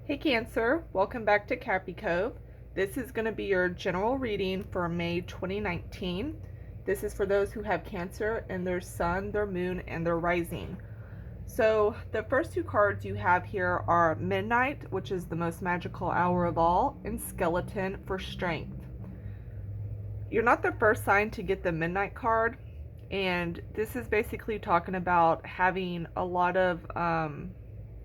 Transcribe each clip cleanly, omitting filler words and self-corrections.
Hey Cancer, welcome back to Cappy Cove. This is going to be your general reading for May 2019. This is for those who have Cancer in their sun, their moon, and their rising. So the first two cards you have here are Midnight, which is the most magical hour of all, and Skeleton for strength. You're not the first sign to get the Midnight card, and this is basically talking about having a lot of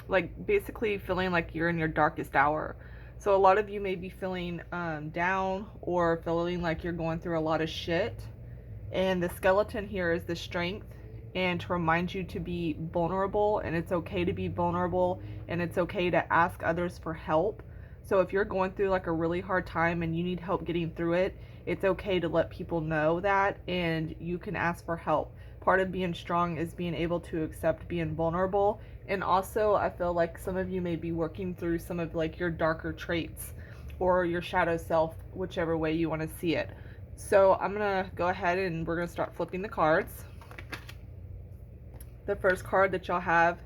like basically feeling like you're in your darkest hour. So a lot of you may be feeling down or feeling like you're going through a lot of shit. And the skeleton here is the strength and to remind you to be vulnerable, and it's okay to be vulnerable, and it's okay to ask others for help. So if you're going through like a really hard time and you need help getting through it, it's okay to let people know that and you can ask for help. Part of being strong is being able to accept being vulnerable. And also, I feel like some of you may be working through some of like your darker traits or your shadow self, whichever way you want to see it. So I'm going to go ahead and we're going to start flipping the cards. The first card that y'all have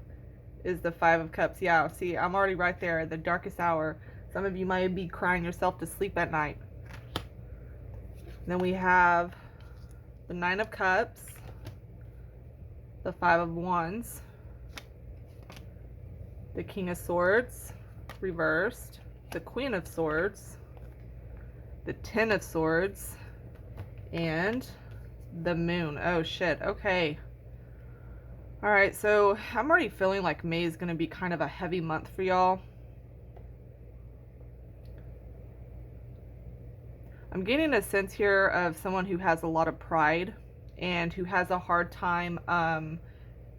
is the Five of Cups. Yeah, see, I'm already right there, the darkest hour. Some of you might be crying yourself to sleep at night. Then we have the Nine of Cups, the Five of Wands, the King of Swords reversed, the Queen of Swords, the Ten of Swords, and the Moon. Oh shit, okay. Alright, so I'm already feeling like May is going to be kind of a heavy month for y'all. I'm getting a sense here of someone who has a lot of pride and who has a hard time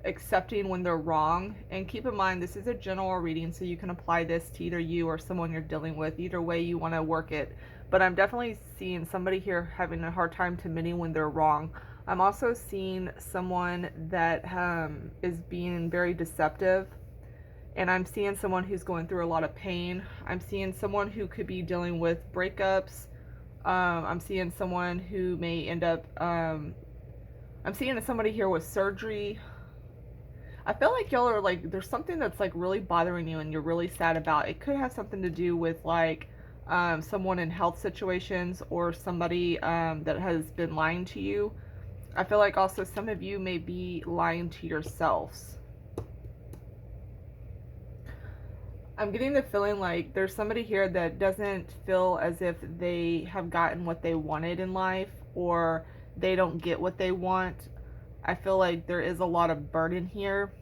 accepting when they're wrong. And keep in mind, this is a general reading, so you can apply this to either you or someone you're dealing with, either way you want to work it. But I'm definitely seeing somebody here having a hard time admitting when they're wrong. I'm also seeing someone that is being very deceptive. And I'm seeing someone who's going through a lot of pain. I'm seeing someone who could be dealing with breakups. I'm seeing someone who may end up, I'm seeing somebody here with surgery. I feel like y'all are like, there's something that's like really bothering you and you're really sad about. It could have something to do with like someone in health situations or somebody that has been lying to you. I feel like also some of you may be lying to yourselves. I'm getting the feeling like there's somebody here that doesn't feel as if they have gotten what they wanted in life, or they don't get what they want. I feel like there is a lot of burden here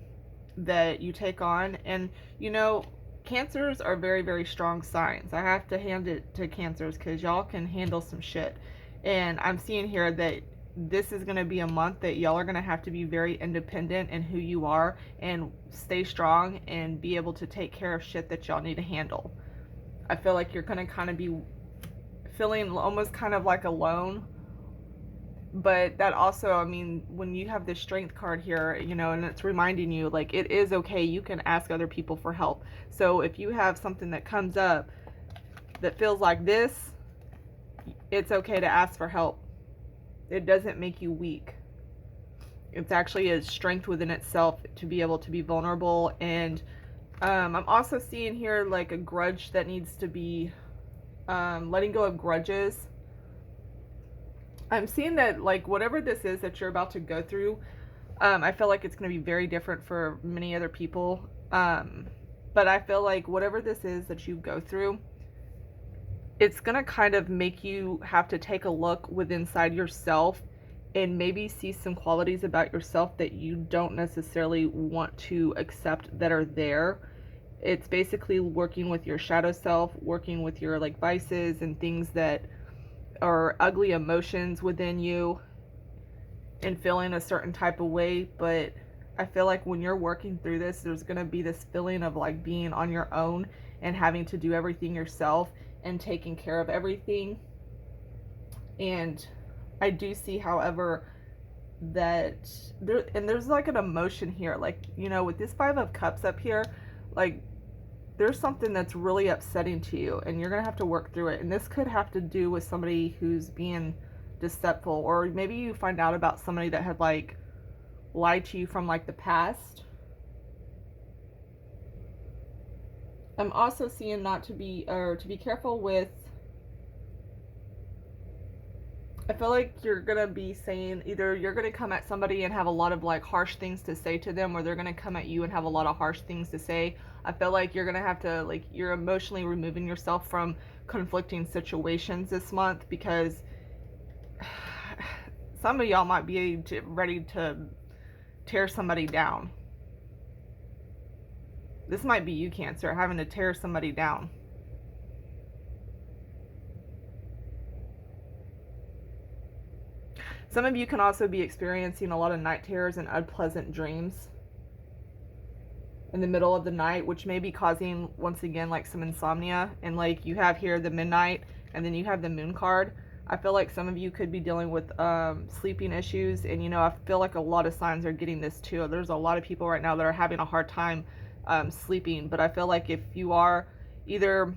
that you take on. And, you know, Cancers are very, very strong signs. I have to hand it to Cancers because y'all can handle some shit. And I'm seeing here that this is going to be a month that y'all are going to have to be very independent in who you are and stay strong and be able to take care of shit that y'all need to handle. I feel like you're going to kind of be feeling almost kind of like alone. But that also, I mean, when you have this strength card here, you know, and it's reminding you like it is okay, you can ask other people for help. So if you have something that comes up that feels like this, it's okay to ask for help. It doesn't make you weak. It's actually a strength within itself to be able to be vulnerable. And I'm also seeing here like a grudge that needs to be letting go of grudges. I'm seeing that like whatever this is that you're about to go through, I feel like it's going to be very different for many other people. But I feel like whatever this is that you go through, it's going to kind of make you have to take a look within inside yourself and maybe see some qualities about yourself that you don't necessarily want to accept that are there. It's basically working with your shadow self, working with your like vices and things that are ugly emotions within you and feeling a certain type of way. But I feel like when you're working through this, there's going to be this feeling of like being on your own and having to do everything yourself and taking care of everything. And I do see, however, that there's like an emotion here, like, you know, with this Five of Cups up here, like there's something that's really upsetting to you and you're gonna have to work through it. And this could have to do with somebody who's being deceitful, or maybe you find out about somebody that had like lied to you from like the past. I'm also seeing not to be, or to be careful with, I feel like you're gonna be saying, either you're gonna come at somebody and have a lot of like harsh things to say to them, or they're gonna come at you and have a lot of harsh things to say. I feel like you're gonna have to, like, you're emotionally removing yourself from conflicting situations this month, because some of y'all might be ready to tear somebody down. This might be you, Cancer, having to tear somebody down. Some of you can also be experiencing a lot of night terrors and unpleasant dreams in the middle of the night, which may be causing, once again, like some insomnia. And like you have here the midnight, and then you have the moon card. I feel like some of you could be dealing with sleeping issues, and I feel like a lot of signs are getting this too. There's a lot of people right now that are having a hard time sleeping, but I feel like if you are either,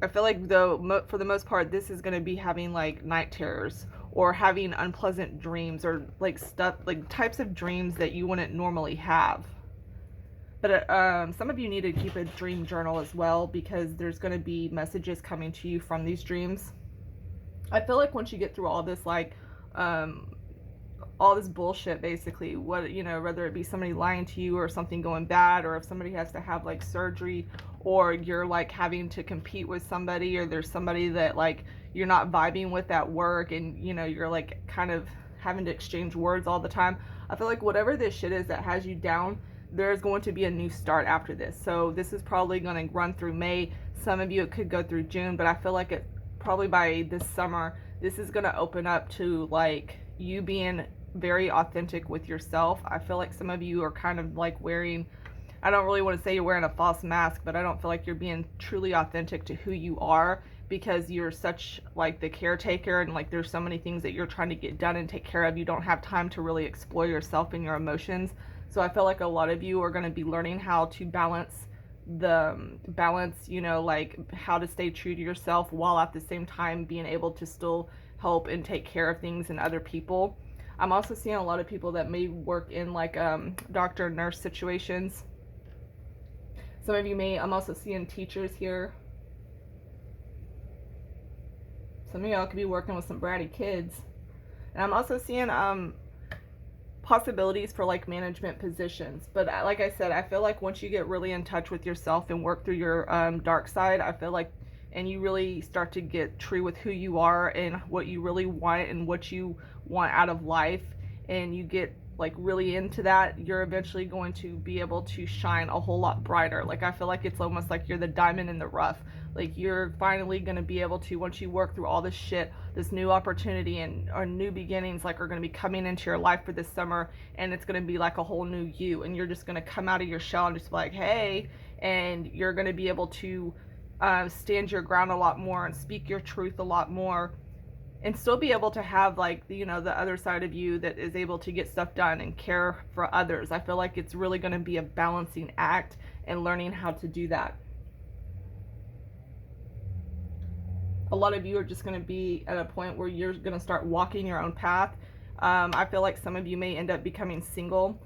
I feel like for the most part, this is going to be having like night terrors or having unpleasant dreams, or like stuff, like types of dreams that you wouldn't normally have. But some of you need to keep a dream journal as well, because there's going to be messages coming to you from these dreams. I feel like once you get through all this, like, all this bullshit, basically, whether it be somebody lying to you or something going bad, or if somebody has to have like surgery, or you're like having to compete with somebody, or there's somebody that like you're not vibing with at work, and you're like kind of having to exchange words all the time. I feel like whatever this shit is that has you down, there's going to be a new start after this. So this is probably going to run through May. Some of you, it could go through June, but I feel like it probably by this summer, this is going to open up to like you being very authentic with yourself. I feel like some of you are kind of like wearing, I don't really want to say you're wearing a false mask, but I don't feel like you're being truly authentic to who you are, because you're such like the caretaker, and like there's so many things that you're trying to get done and take care of. You don't have time to really explore yourself and your emotions. So I feel like a lot of you are going to be learning how to balance, like how to stay true to yourself while at the same time being able to still help and take care of things and other people. I'm also seeing a lot of people that may work in like doctor nurse situations. Some of you may, I'm also seeing teachers here. Some of y'all could be working with some bratty kids. And I'm also seeing possibilities for like management positions. But like I said, I feel like once you get really in touch with yourself and work through your dark side, I feel like, and you really start to get true with who you are and what you really want and what you want out of life, and you get like really into that, you're eventually going to be able to shine a whole lot brighter. Like I feel like it's almost like you're the diamond in the rough. Like you're finally going to be able to, once you work through all this shit, this new opportunity and or new beginnings like are going to be coming into your life for this summer, and it's going to be like a whole new you, and you're just going to come out of your shell and just be like, hey, and you're going to be able to stand your ground a lot more and speak your truth a lot more, and still be able to have like the other side of you that is able to get stuff done and care for others. I feel like it's really going to be a balancing act and learning how to do that. A lot of you are just going to be at a point where you're going to start walking your own path. I feel like some of you may end up becoming single.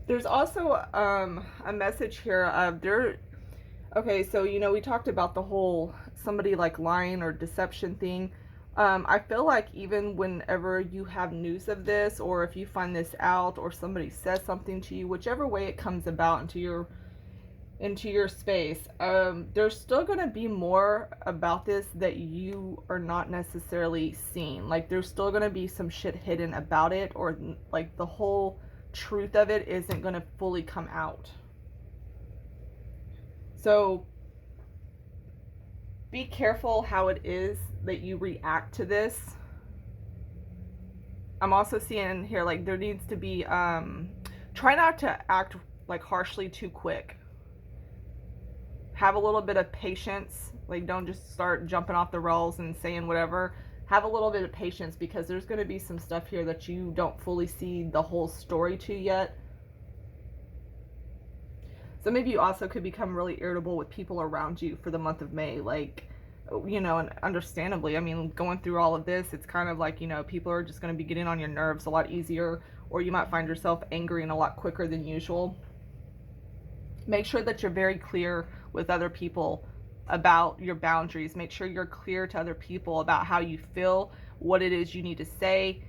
There's also a message here of there. Okay, so we talked about the whole somebody like lying or deception thing. I feel like even whenever you have news of this, or if you find this out, or somebody says something to you, whichever way it comes about into your space, there's still going to be more about this that you are not necessarily seeing. Like there's still going to be some shit hidden about it, or like the whole truth of it isn't going to fully come out. So be careful how it is that you react to this. I'm also seeing here like there needs to be try not to act like harshly too quick. Have a little bit of patience. Like don't just start jumping off the rails and saying whatever. Have a little bit of patience, because there's going to be some stuff here that you don't fully see the whole story to yet. Some of you also could become really irritable with people around you for the month of May. Like you know, and understandably, I mean, going through all of this, it's kind of like, you know, people are just going to be getting on your nerves a lot easier, or you might find yourself angering a lot quicker than usual. Make sure that you're very clear with other people about your boundaries. Make sure you're clear to other people about how you feel, what it is you need to say.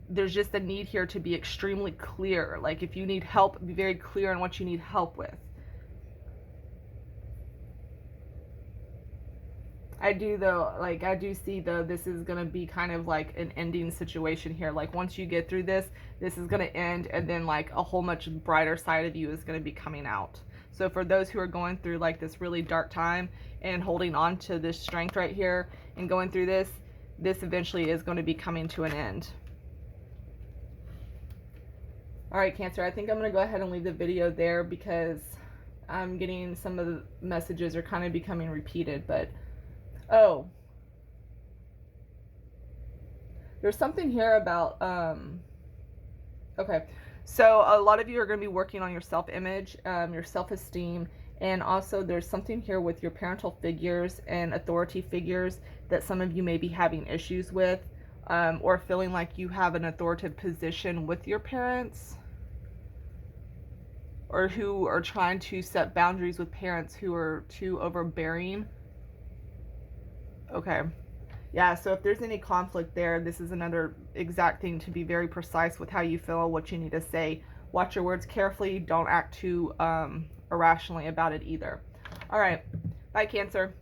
There's just a need here to be extremely clear. Like, if you need help, be very clear on what you need help with. I do though, like I do see though this is gonna be kind of like an ending situation here. Like once you get through this, this is gonna end, and then like a whole much brighter side of you is gonna be coming out. So for those who are going through like this really dark time and holding on to this strength right here and going through this, this eventually is going to be coming to an end. All right, Cancer, I think I'm gonna go ahead and leave the video there because I'm getting some of the messages are kind of becoming repeated, but oh, there's something here about, okay. So a lot of you are going to be working on your self-image, your self-esteem, and also there's something here with your parental figures and authority figures that some of you may be having issues with, or feeling like you have an authoritative position with your parents, or who are trying to set boundaries with parents who are too overbearing. Okay. Yeah, so if there's any conflict there, this is another exact thing to be very precise with how you feel, what you need to say. Watch your words carefully. Don't act too irrationally about it either. All right. Bye, Cancer.